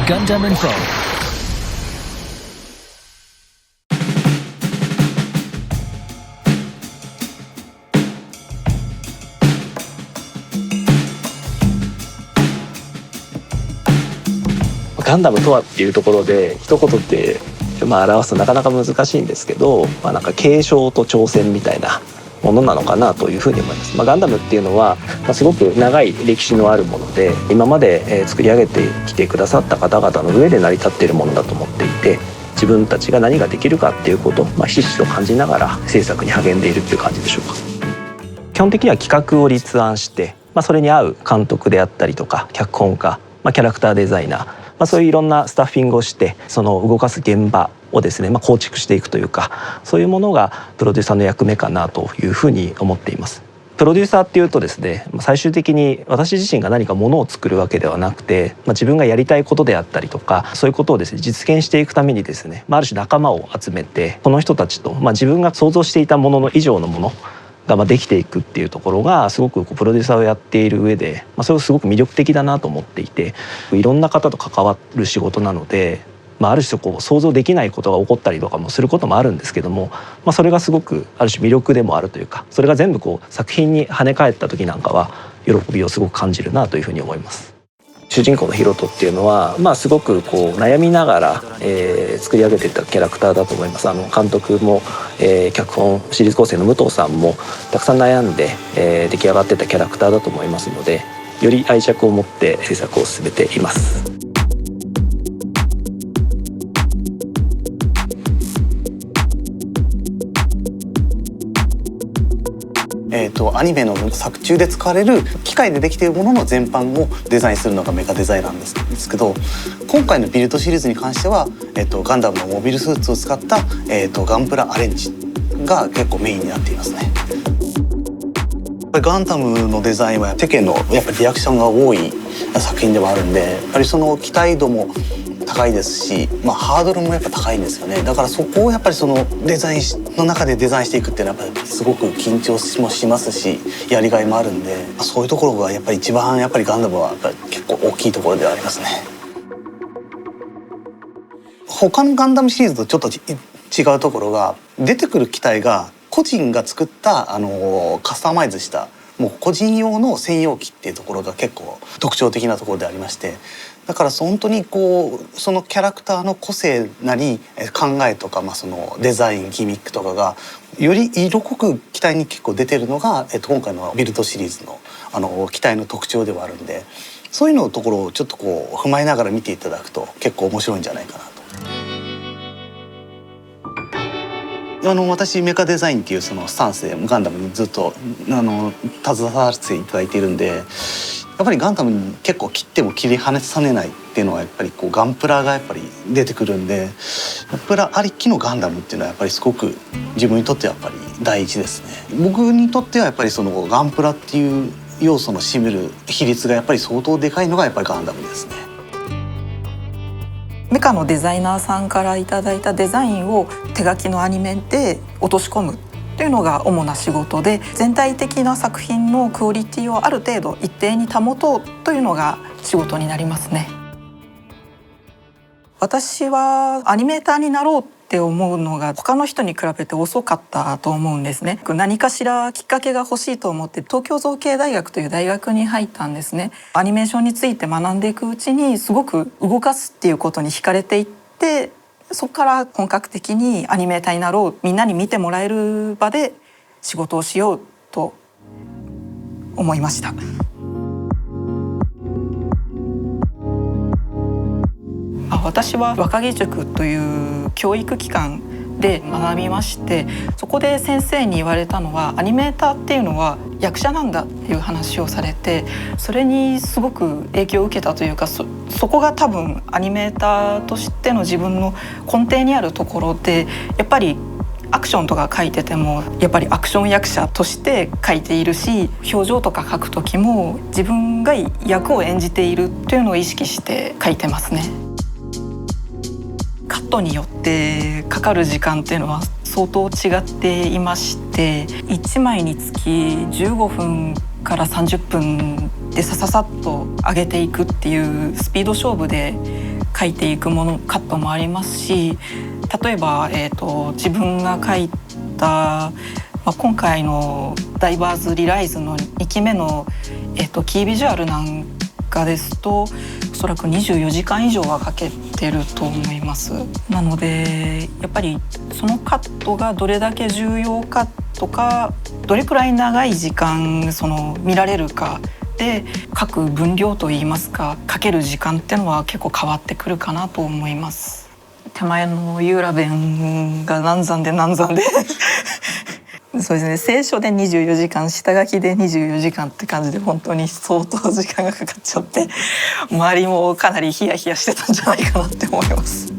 Gundam Info.ガンダムとはっていうところで一言って表すとなかなか難しいんですけど、なんか継承と挑戦みたいなものなのかなというふうに思います。ガンダムっていうのは、すごく長い歴史のあるもので、今まで作り上げてきてくださった方々の上で成り立っているものだと思っていて、自分たちが何ができるかっていうことを、ひしひしと感じながら制作に励んでいるっていう感じでしょうか。基本的には企画を立案して、それに合う監督であったりとか脚本家、キャラクターデザイナー、そういういろんなスタッフィングをして、その動かす現場をですね、構築していくというか、そういうものがプロデューサーの役目かなというふうに思っています。プロデューサーっていうとですね、最終的に私自身が何かものを作るわけではなくて、自分がやりたいことであったりとか、そういうことをですね実現していくためにですね、ある種仲間を集めて、この人たちと、自分が想像していたものの以上のものができていくっていうところが、すごくプロデューサーをやっている上で、それがすごく魅力的だなと思っていて、いろんな方と関わる仕事なので、ある種想像できないことが起こったりとかもすることもあるんですけども、それがすごくある種魅力でもあるというか、それが全部作品に跳ね返った時なんかは喜びをすごく感じるなというふうに思います。主人公のヒロトっていうのは、すごく悩みながら、作り上げていったキャラクターだと思います。監督も、脚本シリーズ構成の武藤さんもたくさん悩んで、出来上がっていったキャラクターだと思いますので、より愛着を持って制作を進めています。アニメの作中で使われる機械でできているものの全般をデザインするのがメカデザイナーなんですけど、今回のビルドシリーズに関しては、ガンダムのモビルスーツを使った、ガンプラアレンジが結構メインになっていますね。ガンダムのデザインは世間のやっぱりリアクションが多い作品ではあるんで、やっぱりその期待度も高いですし、ハードルもやっぱ高いんですよね。だからそこをやっぱりそのデザインの中でデザインしていくっていうのはやっぱりすごく緊張もしますし、やりがいもあるんで、そういうところがやっぱり一番やっぱりガンダムはやっぱり結構大きいところではありますね。他のガンダムシリーズとちょっと違うところが、出てくる機体が個人が作ったカスタマイズしたもう個人用の専用機っていうところが結構特徴的なところでありまして、だから本当にそのキャラクターの個性なり考えとか、そのデザインギミックとかがより色濃く機体に結構出てるのが、今回のビルドシリーズの機体の特徴ではあるんで、そういうのところをちょっと踏まえながら見ていただくと結構面白いんじゃないかなと。私メカデザインっていうそのスタンスでガンダムにずっと携わらせていただいているんで、やっぱりガンダムに結構切っても切り離されないっていうのはやっぱりガンプラがやっぱり出てくるんで、ガンプラありきのガンダムっていうのはやっぱりすごく自分にとってはやっぱり第一ですね。僕にとってはやっぱりそのガンプラっていう要素の占める比率がやっぱり相当でかいのがやっぱりガンダムですね。メカのデザイナーさんからいただいたデザインを手書きのアニメで落とし込むというのが主な仕事で、全体的な作品のクオリティをある程度一定に保とうというのが仕事になりますね。私はアニメーターになろうって思うのが他の人に比べて遅かったと思うんですね。何かしらきっかけが欲しいと思って東京造形大学という大学に入ったんですね。アニメーションについて学んでいくうちにすごく動かすっていうことに惹かれていって、そこから本格的にアニメーターになろう、みんなに見てもらえる場で仕事をしようと思いました。私は若木塾という教育機関で学びまして、そこで先生に言われたのは、アニメーターっていうのは役者なんだっていう話をされて、それにすごく影響を受けたというか、そこが多分アニメーターとしての自分の根底にあるところで、やっぱりアクションとか書いててもやっぱりアクション役者として書いているし、表情とか書く時も自分が役を演じているっていうのを意識して書いてますね。カットによってかかる時間っていうのは相当違っていまして、1枚につき15分から30分でさささっと上げていくっていうスピード勝負で書いていくものカットもありますし、例えば、自分が書いた、今回のダイバーズリライズの2期目の、キービジュアルなんかですとおそらく24時間以上はかけてると思います。なのでやっぱりそのカットがどれだけ重要かとか、どれくらい長い時間見られるかで書く分量といいますか、書ける時間っていうのは結構変わってくるかなと思います。手前のユーラ弁が難産で難産でそうですね、聖書で24時間、下書きで24時間って感じで本当に相当時間がかかっちゃって、周りもかなりヒヤヒヤしてたんじゃないかなって思います。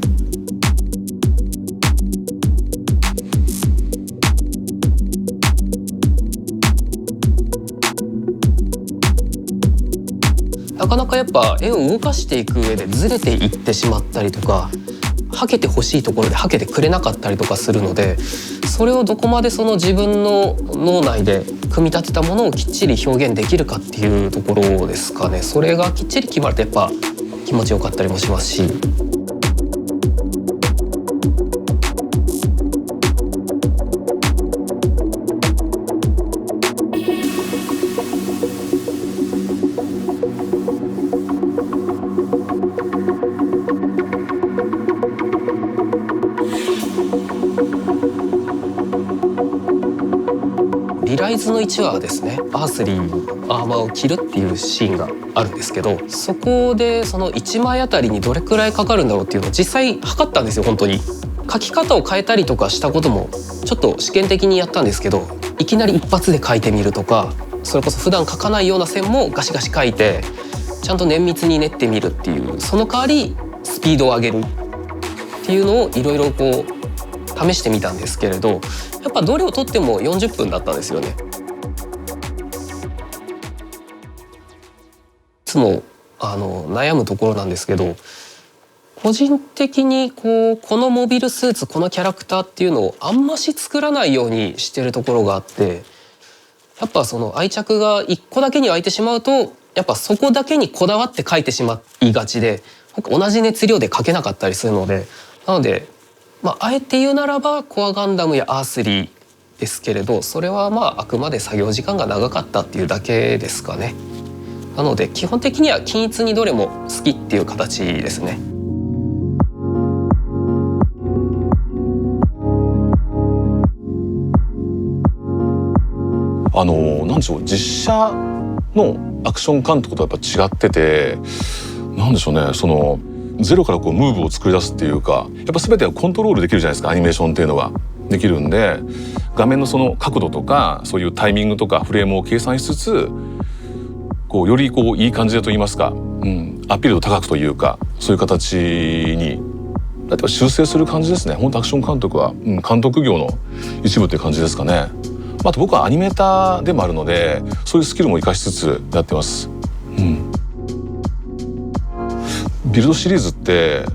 なかなかやっぱ絵を動かしていく上でずれていってしまったりとか、はけてほしいところではけてくれなかったりとかするので、それをどこまで自分の脳内で組み立てたものをきっちり表現できるかっていうところですかね。それがきっちり決まるとやっぱ気持ちよかったりもしますし。リライズの1話はですね、アースリーのアーマーを着るっていうシーンがあるんですけど、そこでその1枚あたりにどれくらいかかるんだろうっていうのを実際測ったんですよ。本当に書き方を変えたりとかしたこともちょっと試験的にやったんですけど、いきなり一発で書いてみるとか、それこそ普段書かないような線もガシガシ書いてちゃんと綿密に練ってみるっていう、その代わりスピードを上げるっていうのをいろいろ試してみたんですけれど、やっぱどれをとっても40分だったんですよね。いつも悩むところなんですけど、個人的にこのモビルスーツ、このキャラクターっていうのをあんまし作らないようにしてるところがあって、やっぱ愛着が1個だけに湧いてしまうと、やっぱそこだけにこだわって描いてしまいがちで、同じ熱量で描けなかったりするので、なのであえて言うならばコアガンダムやアースリーですけれど、それはあくまで作業時間が長かったっていうだけですかね。なので基本的には均一にどれも好きっていう形ですね。なんでしょう、実写のアクション監督とはやっぱ違ってて、なんでしょうね、ゼロからムーブを作り出すっていうか、やっぱ全てはコントロールできるじゃないですか。アニメーションっていうのはできるんで、画面の角度とかそういうタイミングとかフレームを計算しつつ、よりいい感じでと言いますか、アピール度高くというか、そういう形に例えば修正する感じですね。本当アクション監督は、監督業の一部っていう感じですかね。あと僕はアニメーターでもあるので、そういうスキルも活かしつつやってます。ビルドシリーズって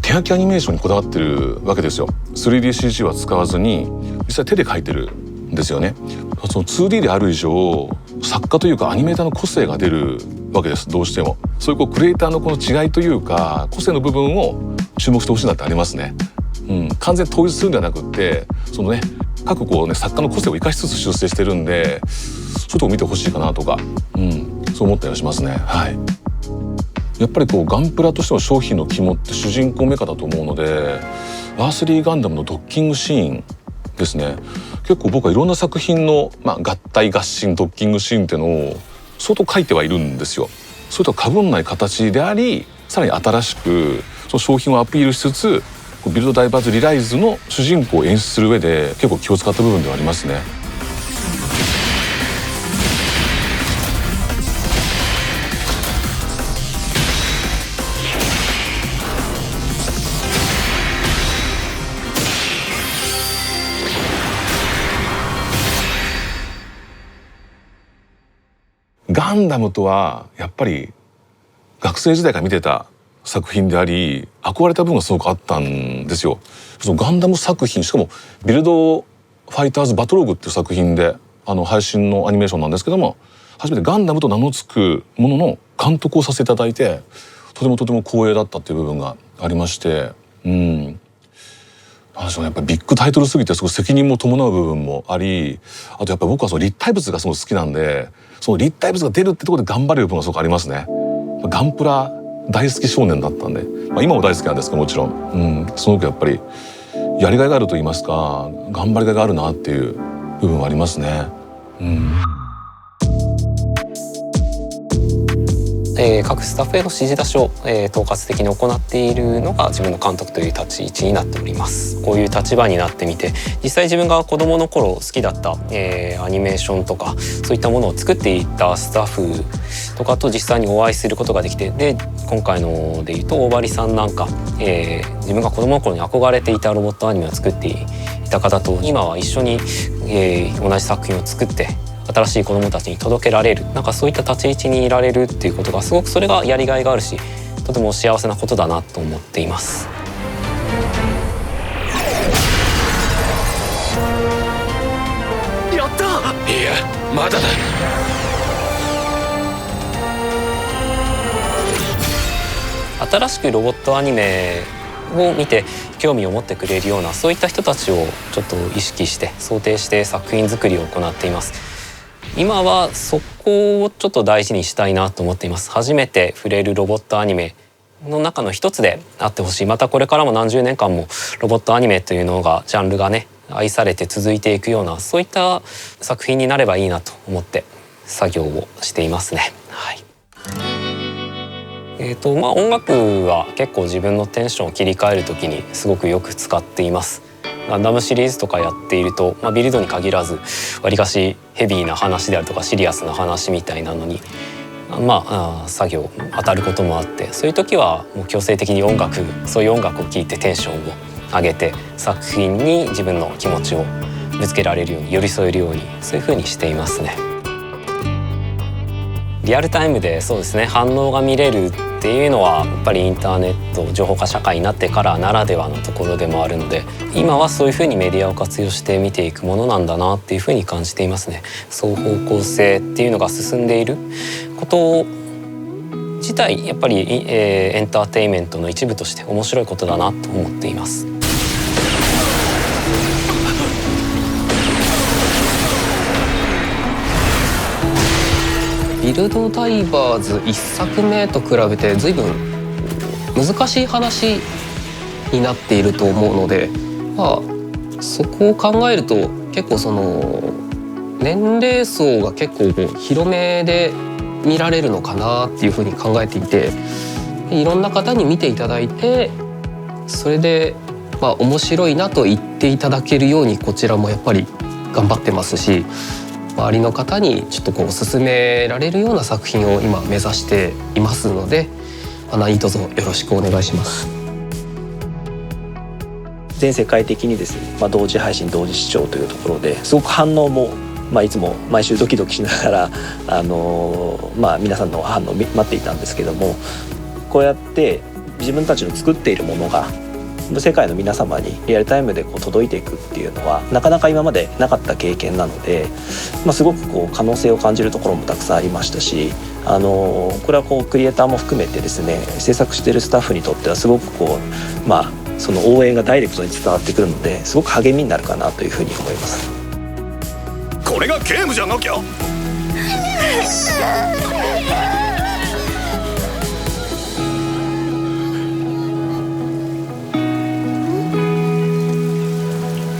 手書きアニメーションにこだわってるわけですよ。 3DCG は使わずに実際手で描いてるんですよね。2D である以上、作家というかアニメーターの個性が出るわけです。どうしてもそういうクリエイターの違いというか個性の部分を注目してほしいなってありますね。完全に統一するんではなくって、各作家の個性を生かしつつ修正してるんで、ちょっと見てほしいかなとか、そう思ったりはしますね。はい。やっぱりガンプラとしての商品の肝って主人公メカだと思うので、アースリーガンダムのドッキングシーンですね。結構僕はいろんな作品の、合体合心ドッキングシーンっていうのを相当書いてはいるんですよ。それとは被んない形であり、さらに新しくその商品をアピールしつつ、ビルドダイバーズリライズの主人公を演出する上で結構気を使った部分ではありますね。ガンダムとはやっぱり学生時代から見てた作品であり、憧れた部分がすごくあったんですよ。そのガンダム作品、しかもビルドファイターズバトログっていう作品で配信のアニメーションなんですけども、初めてガンダムと名の付くものの監督をさせていただいて、とても光栄だったっていう部分がありまして、なんでしょうね、やっぱりビッグタイトルすぎてすごい責任も伴う部分もあり、あとやっぱり僕はその立体物がすごい好きなんで、その立体物が出るってところで頑張れる部分がすごくありますね。ガンプラ大好き少年だったんで、今も大好きなんですけどもちろん、すごくやっぱりやりがいがあると言いますか、頑張りがいがあるなっていう部分はありますね。各スタッフへの指示出しを、統括的に行っているのが自分の監督という立ち位置になっております。こういう立場になってみて、実際自分が子どもの頃好きだった、アニメーションとかそういったものを作っていたスタッフとかと実際にお会いすることができて、で今回のでいうと大張さんなんか、自分が子どもの頃に憧れていたロボットアニメを作っていた方と今は一緒に、同じ作品を作って新しい子どもたちに届けられる、なんかそういった立ち位置にいられるっていうことがすごくそれがやりがいがあるし、とても幸せなことだなと思っています。やった！いや、まだだ。新しくロボットアニメを見て興味を持ってくれるようなそういった人たちをちょっと意識して想定して作品作りを行っています。今はそこをちょっと大事にしたいなと思っています。初めて触れるロボットアニメの中の一つであってほしい。またこれからも何十年間もロボットアニメというのがジャンルがね愛されて続いていくようなそういった作品になればいいなと思って作業をしていますね。はい。音楽は結構自分のテンションを切り替える時にすごくよく使っています。ガンダムシリーズとかやっていると、ビルドに限らずわりかしヘビーな話であるとかシリアスな話みたいなのに作業当たることもあって、そういう時はもう強制的にそういう音楽を聴いてテンションを上げて作品に自分の気持ちをぶつけられるように寄り添えるようにそういう風にしていますね。リアルタイムでそうですね反応が見れるっていうのはやっぱりインターネット情報化社会になってからならではのところでもあるので、今はそういうふうにメディアを活用して見ていくものなんだなっていうふうに感じていますね。双方向性っていうのが進んでいること自体やっぱり、エンターテインメントの一部として面白いことだなと思っています。ビルドダイバーズ1作目と比べて随分難しい話になっていると思うので、そこを考えると結構その年齢層が結構広めで見られるのかなっていうふうに考えていて、いろんな方に見ていただいてそれで面白いなと言っていただけるようにこちらもやっぱり頑張ってますし、周りの方にちょっと勧められるような作品を今目指していますので、何卒よろしくお願いします。全世界的にですね、同時配信同時視聴というところですごく反応も、いつも毎週ドキドキしながら、皆さんの反応を待っていたんですけども、こうやって自分たちの作っているものが世界の皆様にリアルタイムで届いていくっていうのはなかなか今までなかった経験なので、すごく可能性を感じるところもたくさんありましたし、これはクリエイターも含めてですね、制作しているスタッフにとってはすごくその応援がダイレクトに伝わってくるので、すごく励みになるかなというふうに思います。これがゲームじゃなきゃ。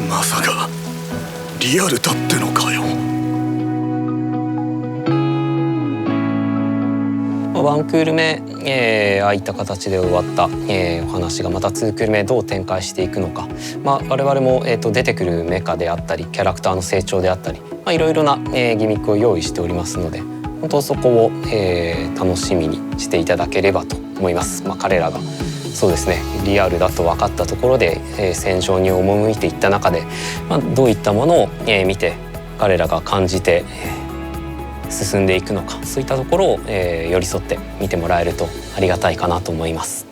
まさかリアルだってのかよ。1クール目、ああいった形で終わった、お話がまた2クール目どう展開していくのか、我々も、出てくるメカであったりキャラクターの成長であったり、いろいろな、ギミックを用意しておりますので、本当そこを、楽しみにしていただければと思います。彼らがそうですねリアルだと分かったところで、戦場に赴いていった中で、どういったものを、見て彼らが感じて、進んでいくのか、そういったところを、寄り添って見てもらえるとありがたいかなと思います。